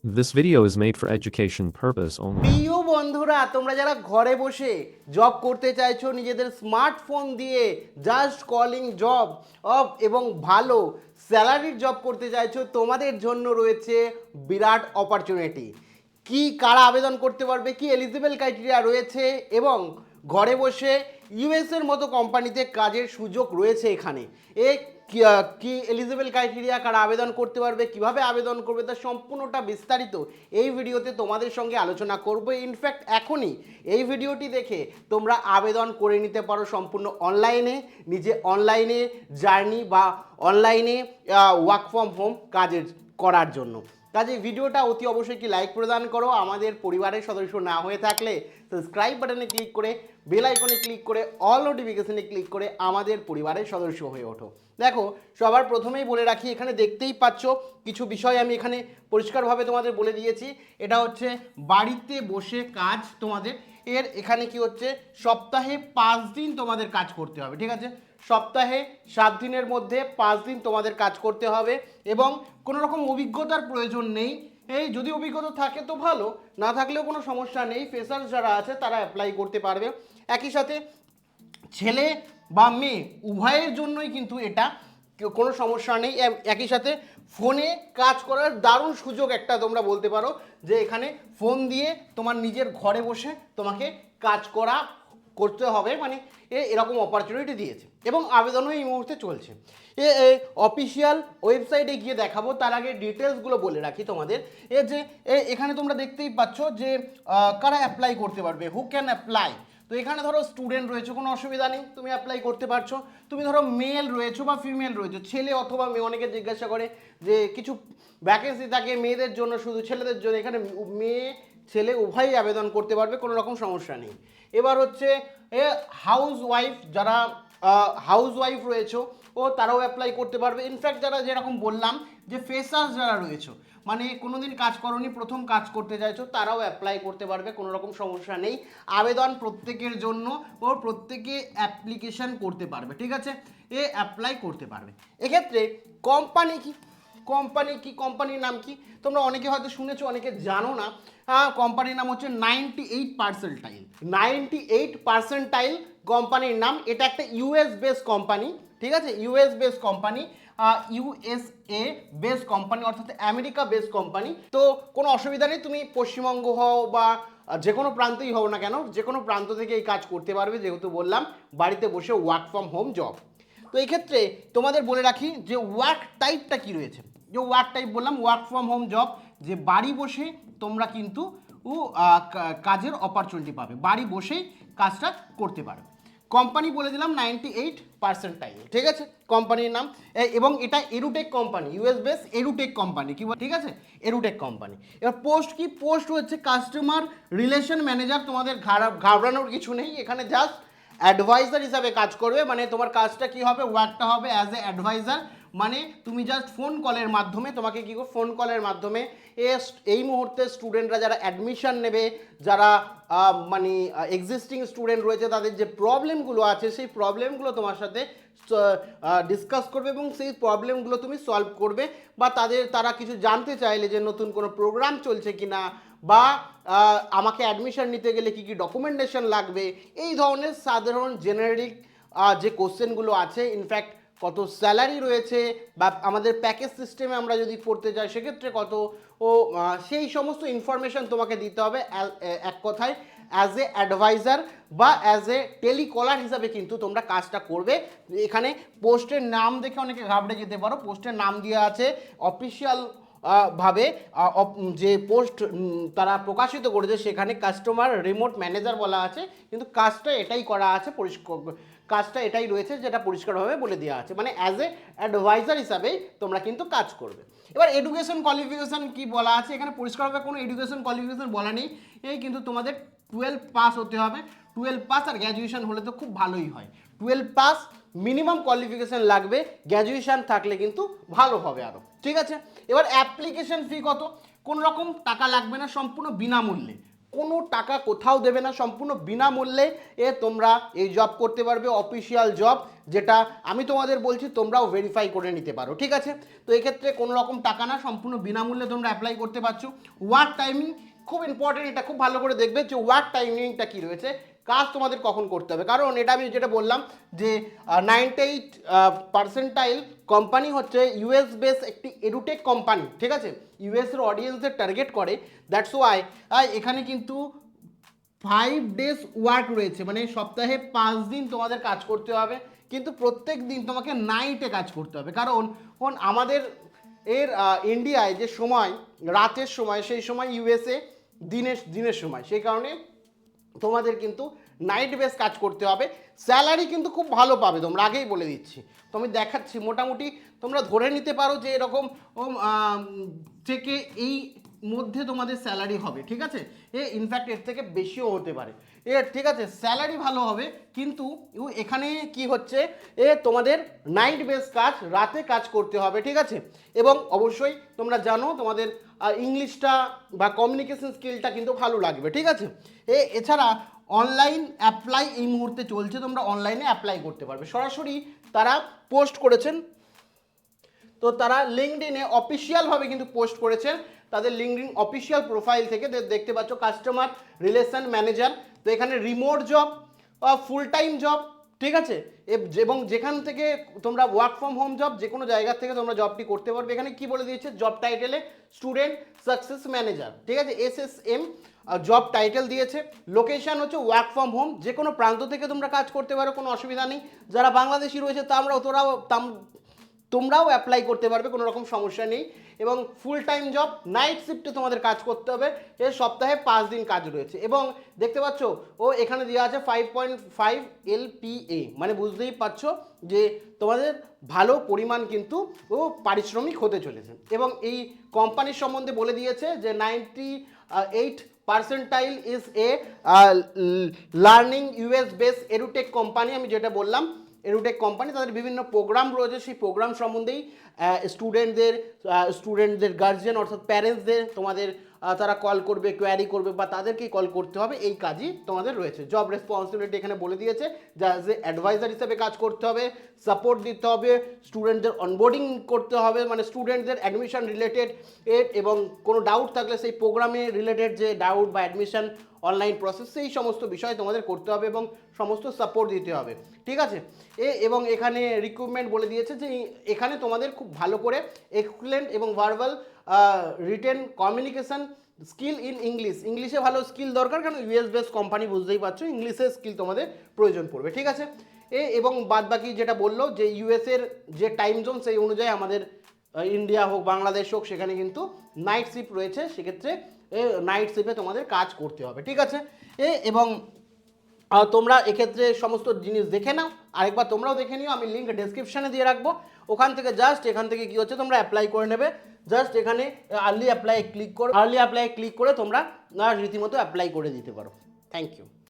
This video is made for education purpose only. প্রিয় বন্ধুরা, তোমরা যারা ঘরে বসে জব করতে চাইছো নিজেদের স্মার্টফোন দিয়ে, জাস্ট কলিং জব এবং ভালো স্যালারির জব করতে চাইছো, তোমাদের জন্য রয়েছে বিরাট অপরচুনিটি। কি কারা আবেদন করতে পারবে, কি এলিজিবল ক্রাইটেরিয়া রয়েছে এবং ঘরে বসে ইউএসের মতো কোম্পানিতে কাজের সুযোগ রয়েছে এখানে। কি এলিজিবল ক্রাইটেরিয়া, কারা আবেদন করতে পারবে, কিভাবে আবেদন করবে, তার সম্পূর্ণটা বিস্তারিত এই ভিডিওতে তোমাদের সঙ্গে আলোচনা করব। ইনফ্যাক্ট এখনই এই ভিডিওটি দেখে তোমরা আবেদন করে নিতে পারো সম্পূর্ণ অনলাইনে, নিজে অনলাইনে জার্নি বা অনলাইনে ওয়ার্ক ফ্রম হোম কাজের করার জন্য। কাজে ভিডিওটা অতি অবশ্যই কি লাইক প্রদান করো, আমাদের পরিবারের সদস্য না হয়ে থাকলে সাবস্ক্রাইব বাটনে ক্লিক করে বেল আইকনে ক্লিক করে অল নোটিফিকেশনে ক্লিক করে আমাদের পরিবারের সদস্য হয়ে ওঠো। দেখো, সবার প্রথমেই বলে রাখি, এখানে দেখতেই পাচ্ছ কিছু বিষয় আমি এখানে পরিষ্কারভাবে তোমাদের বলে দিয়েছি। এটা হচ্ছে বাড়িতে বসে কাজ তোমাদের। এখানে কি হচ্ছে, সপ্তাহে 5 দিন তোমাদের কাজ করতে হবে, ঠিক আছে? সপ্তাহে 7 দিনের মধ্যে 5 দিন তোমাদের কাজ করতে হবে এবং কোনো রকম অভিজ্ঞতার প্রয়োজন নেই। এই যদি অভিজ্ঞতা থাকে তো ভালো, না থাকলেও কোনো সমস্যা নেই। ফ্রেশার্স যারা আছে তারা অ্যাপ্লাই করতে পারবে। একই সাথে ছেলে বা মেয়ে উভয়ের জন্যই কিন্তু এটা কোনো সমস্যা নেই। একই সাথে ফোনে কাজ করার দারুণ সুযোগ একটা তোমরা বলতে পারো, যে এখানে ফোন দিয়ে তোমার নিজের ঘরে বসে তোমাকে কাজ করতে হবে, মানে এরকম অপরচুনিটি দিয়েছে এবং আবেদনও এই মুহূর্তে চলছে। অফিসিয়াল ওয়েবসাইটে গিয়ে দেখাবো, তার আগে ডিটেলসগুলো বলে রাখি তোমাদের। যে এখানে তোমরা দেখতেই পাচ্ছ যে কারা অ্যাপ্লাই করতে পারবে, হু ক্যান অ্যাপ্লাই। তো এখানে ধরো স্টুডেন্ট রয়েছে, কোনো অসুবিধা নেই, তুমি অ্যাপ্লাই করতে পারছো। তুমি ধরো মেল রয়েছো বা ফিমেল রয়েছো, ছেলে অথবা মেয়ে, অনেকে জিজ্ঞাসা করে যে কিছু ভ্যাকেন্সি থাকে মেয়েদের জন্য শুধু, ছেলেদের জন্য। এখানে মেয়ে ছেলে উভয়ই আবেদন করতে পারবে, কোনো রকম সমস্যা নেই। এবার হচ্ছে হাউস ওয়াইফ, যারা হাউস ওয়াইফ রয়েছে ও তারাও অ্যাপ্লাই করতে পারবে। ইনফ্যাক্ট যারা যেরকম বললাম যে ফ্রেশার্স যারা রয়েছে, মানে কোনোদিন কাজ করোনি, প্রথম কাজ করতে চাইছো, তারাও অ্যাপ্লাই করতে পারবে, কোনো রকম সমস্যা নেই। আবেদন প্রত্যেকের জন্য ও প্রত্যেকে অ্যাপ্লিকেশন করতে পারবে, ঠিক আছে? অ্যাপ্লাই করতে পারবে। এক্ষেত্রে কোম্পানি কি, কোম্পানির নাম কি তোমরা অনেকে হয়তো শুনেছো, অনেকে জানো না। কোম্পানির নাম হচ্ছে 98 পার্সেন্টাইল কোম্পানির নাম। এটা একটা ইউএস বেস কোম্পানি, ঠিক আছে? US base company, USA base company, অর্থাৎ আমেরিকা বেস কোম্পানি। তো কোনো অসুবিধা নেই, তুমি পশ্চিমবঙ্গ হও বা যে কোনো প্রান্তেই হও না কেন, যে কোনো প্রান্ত থেকে এই কাজ করতে পারবে, যেহেতু বললাম বাড়িতে বসে ওয়ার্ক ফ্রম হোম জব। তো এই ক্ষেত্রে তোমাদের বলে রাখি যে ওয়ার্ক টাইপটা কি রয়েছে। যে ওয়ার্ক টাইপ বললাম, ওয়ার্ক ফ্রম হোম জব, যে বাড়ি বসে তোমরা কিন্তু কাজের অপরচুনিটি পাবে, বাড়ি বসেই কাজটা করতে পারবে। কোম্পানি বলে দিলাম 98 ঠিক আছে? কোম্পানির নাম, এবং এটা এরুটেক কোম্পানি, ইউএস বেস এরুটেক কোম্পানি, কি ঠিক আছে? এরুটেক কোম্পানি। এবার পোস্ট কি, পোস্ট হচ্ছে কাস্টমার রিলেশন ম্যানেজার। তোমাদের ঘাবড়ানোর কিছু নেই, এখানে জাস্ট অ্যাডভাইজার হিসাবে কাজ করবে। মানে তোমার কাজটা কি হবে, ওয়ার্কটা হবে অ্যাজ এ অ্যাডভাইজার। মানে তুমি জাস্ট ফোন কলের মাধ্যমে, তোমাকে কী করো, ফোন কলের মাধ্যমে এই মুহূর্তে স্টুডেন্টরা যারা অ্যাডমিশন নেবে, যারা মানে এক্সিস্টিং স্টুডেন্ট রয়েছে, তাদের যে প্রবলেমগুলো আছে সেই প্রবলেমগুলো তোমার সাথে ডিসকাস করবে এবং সেই প্রবলেমগুলো তুমি সলভ করবে। বা তারা কিছু জানতে চাইলে যে নতুন কোনো প্রোগ্রাম চলছে কি না, বা আমাকে অ্যাডমিশন নিতে গেলে কী কী ডকুমেন্টেশন লাগবে, এই ধরনের সাধারণ জেনারিক যে কোশ্চেনগুলো আছে, ইনফ্যাক্ট কত স্যালারি রয়েছে বা আমাদের প্যাকেজ সিস্টেমে আমরা যদি পড়তে যাই সেক্ষেত্রে কত, সেই সমস্ত ইনফরমেশান তোমাকে দিতে হবে। এক কথায় অ্যাজ এ অ্যাডভাইজার বা অ্যাজ এ টেলিকলার হিসাবে কিন্তু তোমরা কাজটা করবে। এখানে পোস্টের নাম দেখে অনেকে ঘাবড়ে যেতে পারো, পোস্টের নাম দেওয়া আছে অফিসিয়াল ভাবে, যে পোস্ট তারা প্রকাশিত করেছে সেখানে কাস্টমার রিমোট ম্যানেজার বলা আছে, কিন্তু কাজটা এটাই করা আছে, কাজটা এটাই রয়েছে যেটা পরিষ্কারভাবে বলে দেওয়া আছে, মানে অ্যাজ এ অ্যাডভাইজার হিসাবেই তোমরা কিন্তু কাজ করবে। এবার এডুকেশন কোয়ালিফিকেশান কি বলা আছে, এখানে পরিষ্কারভাবে কোনো এডুকেশন কোয়ালিফিকেশান বলা নেই। এই কিন্তু তোমাদের 12 পাস হতে হবে, 12 পাস, আর গ্র্যাজুয়েশন হলে তো খুব ভালোই হয়। 12 পাস মিনিমাম কোয়ালিফিকেশান লাগবে, গ্র্যাজুয়েশান থাকলে কিন্তু ভালো হবে আরও, ঠিক আছে? এবার অ্যাপ্লিকেশন ফি কত, কোনো রকম টাকা লাগবে না, সম্পূর্ণ বিনামূল্যে, কোনো টাকা কোথাও দেবে না, সম্পূর্ণ বিনামূল্যে তোমরা এই জব করতে পারবে, অফিসিয়াল জব, যেটা আমি তোমাদের বলছি তোমরাও ভেরিফাই করে নিতে পারো, ঠিক আছে। তো এক্ষেত্রে কোনো রকম টাকা না, সম্পূর্ণ বিনামূল্যে তোমরা অ্যাপ্লাই করতে পারছো। ওয়ার্ক টাইমিং খুব ইম্পর্টেন্ট, এটা খুব ভালো করে দেখবে যে ওয়ার্ক টাইমিংটা কী রয়েছে, কাজ তোমাদের কখন করতে হবে। কারণ এটা আমি যেটা বললাম যে 98% কোম্পানি হচ্ছে ইউএস বেস একটি এডুটেক কোম্পানি, ঠিক আছে, ইউএসের অডিয়েন্সের টার্গেট করে। দ্যাটস ওয়াই এখানে কিন্তু 5 ডেজ ওয়ার্ক রয়েছে, মানে সপ্তাহে 5 দিন তোমাদের কাজ করতে হবে, কিন্তু প্রত্যেক দিন তোমাকে নাইটে কাজ করতে হবে। কারণ আমাদের ইন্ডিয়ায় যে সময় রাতের সময়, সেই সময় ইউএসএ দিনের সময়, সেই কারণে তোমাদের কিন্তু নাইট বেস কাজ করতে হবে। স্যালারি কিন্তু খুব ভালো পাবে, তোমরা আগেই বলে দিচ্ছি। তো আমি দেখাচ্ছি, মোটামুটি তোমরা ধরে নিতে পারো যে এরকম থেকে এই মধ্যে তোমাদের স্যালারি হবে, ঠিক আছে। ইনফ্যাক্ট এর থেকে বেশিও হতে পারে, ঠিক আছে, স্যালারি ভালো হবে। কিন্তু এখানে কি হচ্ছে, তোমাদের নাইট বেস কাজ, রাতে কাজ করতে হবে, ঠিক আছে। এবং অবশ্যই তোমরা জানো তোমাদের ইংলিশটা বা কমিউনিকেশন স্কিলটা কিন্তু ভালো লাগবে, ঠিক আছে। এছাড়া অনলাইন অ্যাপ্লাই এই মুহূর্তে চলছে, তোমরা অনলাইনে অ্যাপ্লাই করতে পারবে। সরাসরি তারা পোস্ট করেছেন, তো তারা লিঙ্কডইনে অফিসিয়ালভাবে কিন্তু পোস্ট করেছেন, তাদের লিঙ্কডইন অফিসিয়াল প্রোফাইল থেকে দেখতে পাচ্ছ কাস্টমার রিলেশন ম্যানেজার। তো এখানে remote job, full time job, ঠিক আছে, এবং যেখান থেকে তোমরা ওয়ার্ক ফ্রম হোম জব, যে কোনো জায়গা থেকে তোমরা জবটি করতে পারবে। এখানে কি বলে দিয়েছে, জব টাইটেলে স্টুডেন্ট সাকসেস ম্যানেজার, ঠিক আছে, SSM জব টাইটেল দিয়েছে। লোকেশন হচ্ছে ওয়ার্ক ফ্রম হোম, যে কোনো প্রান্ত থেকে তোমরা কাজ করতে পারো, কোনো অসুবিধা নেই। যারা বাংলাদেশি রয়েছে তোমরাও অ্যাপ্লাই করতে পারবে, কোনো রকম সমস্যা নেই। এবং ফুল টাইম জব, নাইট শিফটে তোমাদের কাজ করতে হবে, এর সপ্তাহে 5 দিন কাজ রয়েছে। এবং দেখতে পাচ্ছ এখানে দেওয়া আছে 5.5 LPA, মানে বুঝতেই পারছো যে তোমাদের ভালো পরিমাণ কিন্তু পারিশ্রমিক হতে চলেছে। এবং এই কোম্পানির সম্বন্ধে বলে দিয়েছে যে 98% is a learning US base edutech company. আমি যেটা বললাম, এডুটেক কোম্পানি, তাদের বিভিন্ন প্রোগ্রাম রয়েছে, সেই প্রোগ্রাম সম্বন্ধেই স্টুডেন্টদের গার্জিয়ান অর্থাৎ প্যারেন্টসদের তোমাদের তারা কল করবে, কোয়ারি করবে, বা তাদেরকেই কল করতে হবে, এই কাজই তোমাদের রয়েছে। জব রেসপন্সিবিলিটি এখানে বলে দিয়েছে, যা যে অ্যাডভাইজার হিসেবে কাজ করতে হবে, সাপোর্ট দিতে হবে, স্টুডেন্টদের অনবোর্ডিং করতে হবে, মানে স্টুডেন্টদের অ্যাডমিশন রিলেটেড এবং কোনো ডাউট থাকলে সেই প্রোগ্রামে রিলেটেড যে ডাউট বা অ্যাডমিশন অনলাইন প্রসেস, সেই সমস্ত বিষয় তোমাদের করতে হবে এবং সমস্ত সাপোর্ট দিতে হবে, ঠিক আছে। এবং এখানে রিক্রুটমেন্ট বলে দিয়েছে যে এখানে তোমাদের খুব ভালো করে এক্সেলেন্ট এবং verbal written communication skill in ইংলিশে ভালো স্কিল দরকার, কারণ US বেস কোম্পানি, বুঝতেই পারছো, ইংলিশের স্কিল তোমাদের প্রয়োজন পড়বে, ঠিক আছে। এবং বাদবাকি যেটা বললো যে ইউএসের যে টাইম জোন, সেই অনুযায়ী আমাদের ইন্ডিয়া হোক, বাংলাদেশ হোক, সেখানে কিন্তু নাইট শিফট রয়েছে, সেক্ষেত্রে নাইট শিফটে তোমাদের কাজ করতে হবে, ঠিক আছে। এবং তোমরা এক্ষেত্রে সমস্ত জিনিস দেখে নাও, আরেকবার তোমরাও দেখে নিও, আমি লিঙ্ক ডেসক্রিপশানে দিয়ে রাখবো, ওখান থেকে এখান থেকে কী হচ্ছে, তোমরা অ্যাপ্লাই করে নেবে। জাস্ট এখানে আর্লি অ্যাপ্লাই ক্লিক করে তোমরা রীতিমতো অ্যাপ্লাই করে দিতে পারো। Thank you.